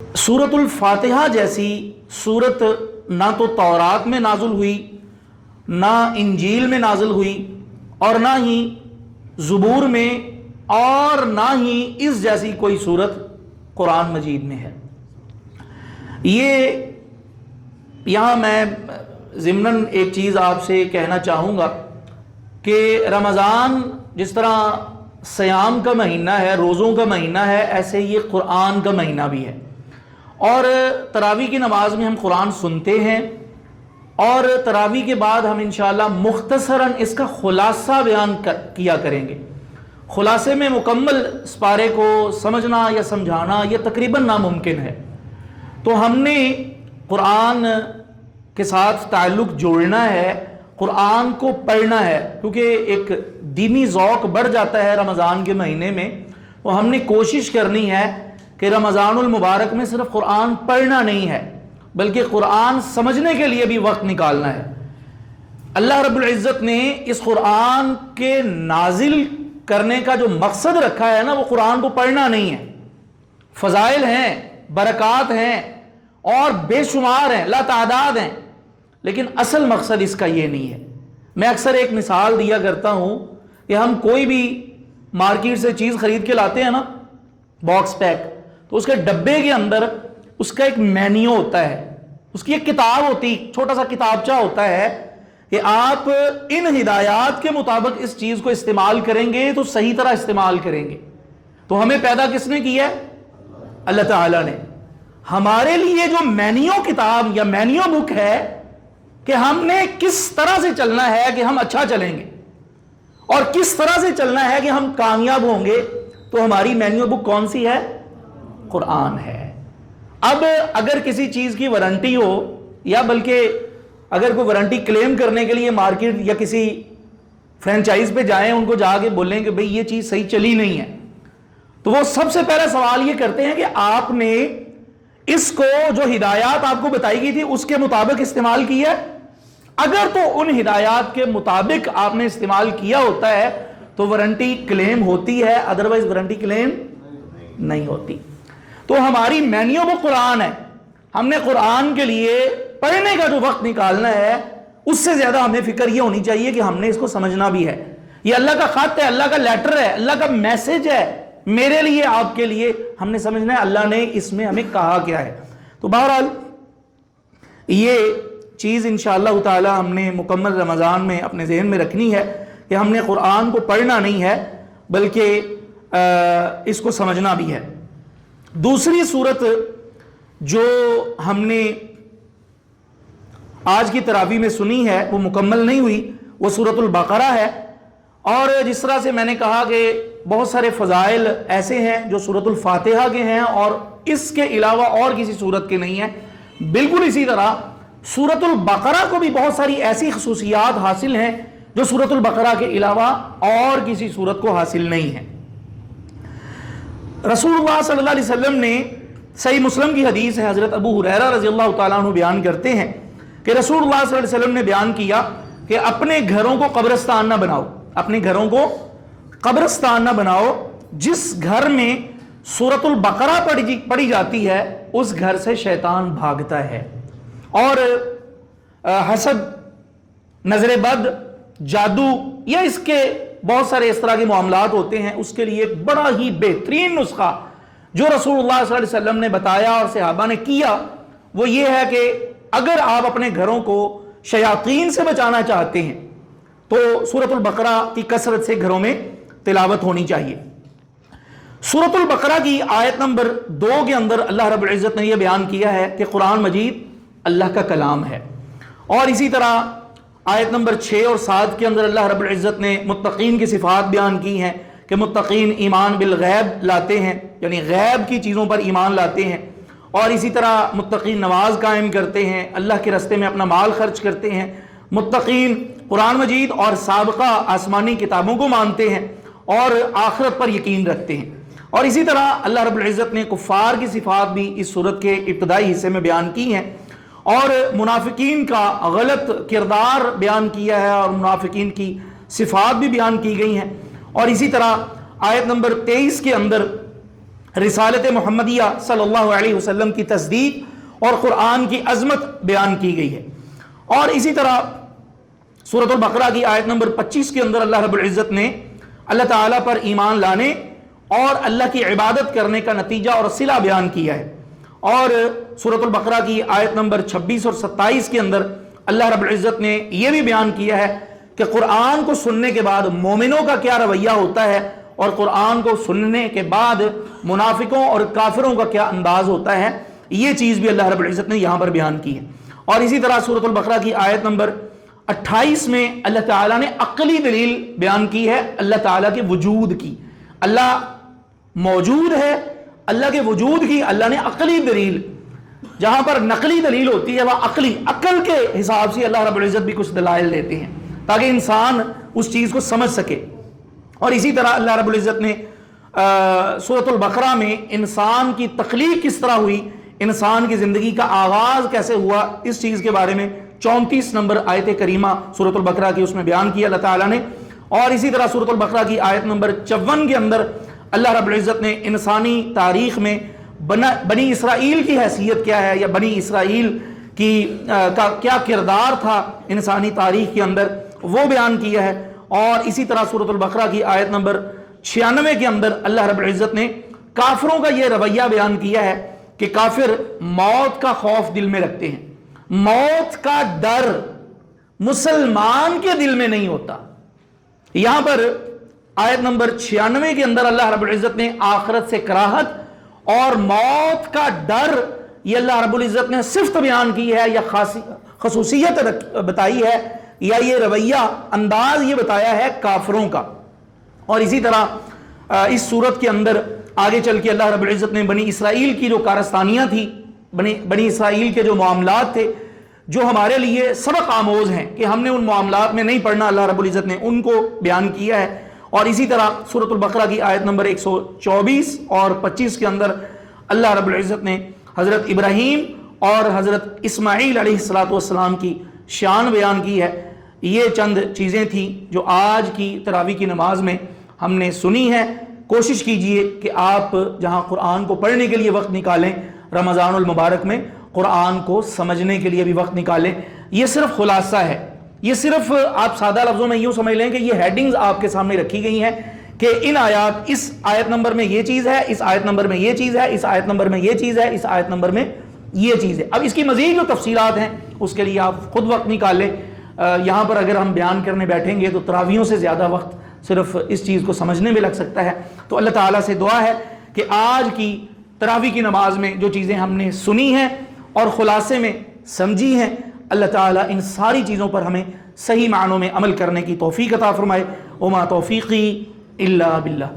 सूरत फातिहा जैसी सूरत ना तो तौरात में नाजुल हुई, ना इंजील में नाजुल हुई, और ना ही ज़बूर में, और ना ही इस जैसी कोई सूरत कुरान मजीद में है। ये यहाँ मैं ज़िम्नन एक चीज़ आपसे कहना चाहूँगा कि रमज़ान जिस तरह सयाम का महीना है, रोज़ों का महीना है, ऐसे ये कुरान का महीना भी है। और तरावी की नमाज में हम कुरान सुनते हैं और तरावी के बाद हम इंशाअल्लाह मुख्तसरन इसका खुलासा बयान किया करेंगे। खुलासे में मुकम्मल इस पारे को समझना या समझाना यह तकरीबन नामुमकिन है। तो हमने कुरान के साथ ताल्लुक़ जोड़ना है, कुरान को पढ़ना है, क्योंकि एक दीनी ज़ौक़ बढ़ जाता है रमज़ान के महीने में। तो हमने कोशिश करनी है कि रमज़ानुल मुबारक में सिर्फ कुरान पढ़ना नहीं है, बल्कि कुरान समझने के लिए भी वक्त निकालना है। अल्लाह रब्बुल इज़्ज़त ने इस कुरान के नाजिल करने का जो मकसद रखा है ना, वो कुरान को पढ़ना नहीं है। फ़ज़ाइल हैं, बरक़ात हैं और बेशुमार हैं, लातादाद हैं, लेकिन असल मकसद इसका ये नहीं है। मैं अक्सर एक मिसाल दिया करता हूँ कि हम कोई भी मार्केट से चीज़ खरीद के लाते हैं ना, बॉक्स पैक, तो उसके डब्बे के अंदर उसका एक मेन्यू होता है, उसकी एक किताब होती, छोटा सा किताबचा होता है कि आप इन हिदायत के मुताबिक इस चीज़ को इस्तेमाल करेंगे तो सही तरह इस्तेमाल करेंगे। तो हमें पैदा किसने किया है? अल्लाह ताला ने। हमारे लिए जो मेन्यू किताब या मेन्यू बुक है कि हमने किस तरह से चलना है कि हम अच्छा चलेंगे और किस तरह से चलना है कि हम कामयाब होंगे, तो हमारी मेन्यू बुक कौन सी है? कुरान है। अब अगर किसी चीज़ की वारंटी हो, या बल्कि अगर कोई वारंटी क्लेम करने के लिए मार्केट या किसी फ्रेंचाइज पे जाएं, उनको जाके बोलें कि भाई ये चीज़ सही चली नहीं है, तो वो सबसे पहला सवाल ये करते हैं कि आपने इसको जो हिदायत आपको बताई गई थी उसके मुताबिक इस्तेमाल किया। अगर तो उन हिदायत के मुताबिक आपने इस्तेमाल किया होता है तो वारंटी क्लेम होती है, अदरवाइज वारंटी क्लेम नहीं होती। तो हमारी मेन्यू वो कुरान है। हमने कुरान के लिए पढ़ने का जो वक्त निकालना है, उससे ज्यादा हमें फिक्र ये होनी चाहिए कि हमने इसको समझना भी है। ये अल्लाह का खत है, अल्लाह का लेटर है, अल्लाह का मैसेज है मेरे लिए, आपके लिए। हमने समझना है अल्लाह ने इसमें हमें कहा क्या है। तो बहरहाल ये चीज़ इंशाअल्लाह ताला हमने मुकम्मल रमज़ान में अपने जहन में रखनी है कि हमने कुरान को पढ़ना नहीं है, बल्कि इसको समझना भी है। दूसरी सूरत जो हमने आज की तरावी में सुनी है वो मुकम्मल नहीं हुई, वो सूरतुल बकरा है। और जिस तरह से मैंने कहा कि बहुत सारे फ़ज़ाइल ऐसे हैं जो सूरतुल फातिहा के हैं और इसके अलावा और किसी सूरत के नहीं है, बिल्कुल इसी तरह सूरतुल बकरा को भी बहुत सारी ऐसी खसूसियात हासिल हैं जो सूरतुल बकरा के अलावा और किसी सूरत को हासिल नहीं है। रसूलुल्लाह सल्लल्लाहु अलैहि वसल्लम ने, सही मुस्लिम की हदीस है, हज़रत अबू हुरैरा रज़ियल्लाहु ताला अन्हु बयान करते हैं कि रसूलुल्लाह सल्लल्लाहु अलैहि वसल्लम ने बयान किया कि अपने घरों को कब्रिस्तान ना बनाओ, अपने घरों को कब्रिस्तान ना बनाओ। जिस घर में सूरतुल बकरा पढ़ी जाती है उस घर से शैतान भागता है। और हसद, नजर बद, जादू या इसके बहुत सारे इस तरह के मामलात होते हैं, उसके लिए एक बड़ा ही बेहतरीन नुस्खा जो रसूलुल्लाह सल्लल्लाहु अलैहि वसल्लम ने बताया और सहाबा ने किया, वो ये है कि अगर आप अपने घरों को शयातीन से बचाना चाहते हैं तो सूरतुल बकरा की कसरत से घरों में तिलावत होनी चाहिए। सूरतुल बकरा की आयत नंबर 2 के अंदर अल्लाह रब्बुल इज़्ज़त ने यह बयान किया है कि कुरान मजीद अल्लाह का कलाम है। और इसी तरह आयत नंबर 6 और 7 के अंदर अल्लाह रब्बुल इज़्ज़त ने मुत्तकीन की सिफात बयान की हैं कि मुत्तकीन ईमान बिल गैब लाते हैं, यानी गैब की चीज़ों पर ईमान लाते हैं। और इसी तरह मुत्तकीन नमाज कायम करते हैं, अल्लाह के रस्ते में अपना माल खर्च करते हैं। मुत्तकीन कुरान मजीद और साबिक़ा आसमानी किताबों को मानते हैं और आखिरत पर यकीन रखते हैं। और इसी तरह अल्लाह रब्बुल इज़्ज़त ने कुफ़ार की सिफात भी इस सूरत के इब्तदाई हिस्से में बयान की हैं और मुनाफिकीन का गलत किरदार बयान किया है और मुनाफिकीन की सिफात भी बयान की गई हैं। और इसी तरह आयत नंबर 23 के अंदर رسالت محمدیہ صلی اللہ علیہ وسلم کی تصدیق اور قرآن کی عظمت بیان کی گئی ہے۔ اور اسی طرح سورۃ البقرہ کی آیت نمبر 25 کے اندر اللہ رب العزت نے اللہ تعالیٰ پر ایمان لانے اور اللہ کی عبادت کرنے کا نتیجہ اور صلہ بیان کیا ہے۔ اور سورۃ البقرہ کی آیت نمبر 26 اور 27 کے اندر اللہ رب العزت نے یہ بھی بیان کیا ہے کہ قرآن کو سننے کے بعد مومنوں کا کیا رویہ ہوتا ہے اور قرآن کو سننے کے بعد منافقوں اور کافروں کا کیا انداز ہوتا ہے۔ یہ چیز بھی اللہ رب العزت نے یہاں پر بیان کی ہے۔ اور اسی طرح سورۃ البقرہ کی آیت نمبر 28 میں اللہ تعالیٰ نے عقلی دلیل بیان کی ہے اللہ تعالیٰ کے وجود کی۔ اللہ موجود ہے، اللہ کے وجود کی اللہ نے عقلی دلیل، جہاں پر نقلی دلیل ہوتی ہے وہ عقل کے حساب سے اللہ رب العزت بھی کچھ دلائل دیتے ہیں تاکہ انسان اس چیز کو سمجھ سکے۔ اور اسی طرح اللہ رب العزت نے سورۃ البقرہ میں انسان کی تخلیق کس طرح ہوئی، انسان کی زندگی کا آغاز کیسے ہوا، اس چیز کے بارے میں 34 نمبر آیت کریمہ سورۃ البقرہ کی اس میں بیان کیا اللہ تعالیٰ نے۔ اور اسی طرح سورۃ البقرہ کی آیت نمبر 54 کے اندر اللہ رب العزت نے انسانی تاریخ میں بنی اسرائیل کی حیثیت کیا ہے یا بنی اسرائیل کا کیا کردار تھا انسانی تاریخ کے اندر وہ بیان کیا ہے۔ اور اسی طرح سورۃ البقرہ کی آیت نمبر 96 کے اندر اللہ رب العزت نے کافروں کا یہ رویہ بیان کیا ہے کہ کافر موت کا خوف دل میں رکھتے ہیں، موت کا ڈر مسلمان کے دل میں نہیں ہوتا۔ یہاں پر آیت نمبر 96 کے اندر اللہ رب العزت نے آخرت سے کراہت اور موت کا ڈر یہ اللہ رب العزت نے صفت بیان کی ہے یا خصوصیت بتائی ہے یا یہ رویہ انداز یہ بتایا ہے کافروں کا۔ اور اسی طرح اس صورت کے اندر آگے چل کے اللہ رب العزت نے بنی اسرائیل کی جو کارستانیاں تھیں، بنی اسرائیل کے جو معاملات تھے جو ہمارے لیے سبق آموز ہیں کہ ہم نے ان معاملات میں نہیں پڑھنا، اللہ رب العزت نے ان کو بیان کیا ہے۔ اور اسی طرح سورۃ البقرہ کی آیت نمبر 124 اور 25 کے اندر اللہ رب العزت نے حضرت ابراہیم اور حضرت اسماعیل علیہ السلام کی شان بیان کی ہے۔ یہ چند چیزیں تھیں جو آج کی تراویح کی نماز میں ہم نے سنی ہے۔ کوشش کیجئے کہ آپ جہاں قرآن کو پڑھنے کے لیے وقت نکالیں، رمضان المبارک میں قرآن کو سمجھنے کے لیے بھی وقت نکالیں۔ یہ صرف خلاصہ ہے، یہ صرف آپ سادہ لفظوں میں یوں سمجھ لیں کہ یہ ہیڈنگز آپ کے سامنے رکھی گئی ہیں کہ ان آیات، اس آیت نمبر میں یہ چیز ہے، اس آیت نمبر میں یہ چیز ہے، اس آیت نمبر میں یہ چیز ہے، اس آیت نمبر میں یہ چیز ہے۔ اب اس کی مزید جو تفصیلات ہیں اس کے لیے آپ خود وقت نکال لیں۔ یہاں پر اگر ہم بیان کرنے بیٹھیں گے تو تراویحوں سے زیادہ وقت صرف اس چیز کو سمجھنے میں لگ سکتا ہے۔ تو اللہ تعالیٰ سے دعا ہے کہ آج کی تراویح کی نماز میں جو چیزیں ہم نے سنی ہیں اور خلاصے میں سمجھی ہیں، اللہ تعالیٰ ان ساری چیزوں پر ہمیں صحیح معنوں میں عمل کرنے کی توفیق عطا فرمائے۔ وما توفیقی الا باللہ۔